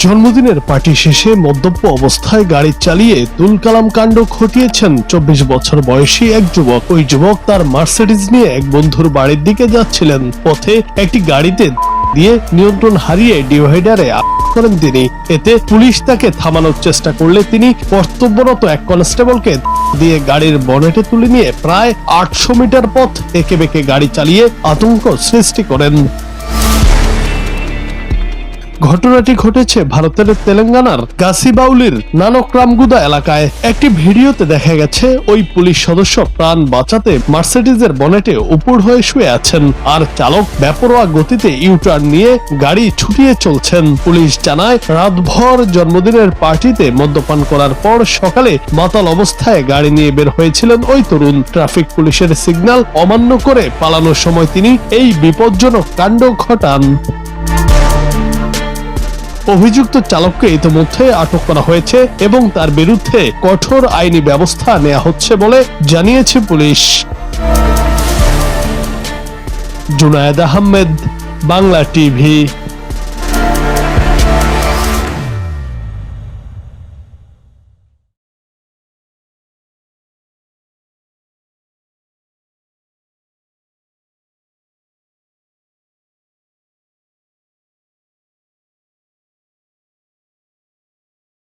জন্মদিনের পার্টি শেষে মদ্যপ অবস্থায় গাড়ি চালিয়ে তুলকালাম কাণ্ড ঘটিয়েছেন ২৪ বছর বয়সী এক যুবক। ওই যুবক তার মার্সিডিজ নিয়ে এক বন্ধুর বাড়ির দিকে যাচ্ছিলেন। পথে একটি গাড়িতে দিয়ে নিয়ন্ত্রণ হারিয়ে ডিভাইডারে করেন তিনি। এতে পুলিশ তাকে থামানোর চেষ্টা করলে তিনি কর্তব্যরত এক কনস্টেবলকে দিয়ে গাড়ির বনেটে তুলে নিয়ে প্রায় ৮০০ মিটার পথ এঁকে বেঁকে গাড়ি চালিয়ে আতঙ্ক সৃষ্টি করেন। ঘটনাটি ঘটেছে ভারতের তেলেঙ্গানার গাসিবাউলির নানকরামগুদা এলাকায়। একটি ভিডিওতে দেখা গেছে ওই পুলিশ সদস্য প্রাণ বাঁচাতে মার্সিডিজের বনেটে উপর হয়ে শুয়ে আছেন, আর চালক বেপরোয়া গতিতে ইউটার্ন নিয়ে গাড়ি ছুটিয়ে চলছেন। পুলিশ জানায়, রাতভর জন্মদিনের পার্টিতে মদ্যপান করার পর সকালে মাতাল অবস্থায় গাড়ি নিয়ে বের হয়েছিলেন ওই তরুণ। ট্রাফিক পুলিশের সিগন্যাল অমান্য করে পালানোর সময় তিনি এই বিপজ্জনক কাণ্ড ঘটান। অভিযুক্ত চালককে ইতিমধ্যে আটক করা হয়েছে এবং তার বিরুদ্ধে কঠোর আইনি ব্যবস্থা নেওয়া হচ্ছে বলে জানিয়েছে পুলিশ। জুনায়েদ আহমেদ, বাংলা টিভি।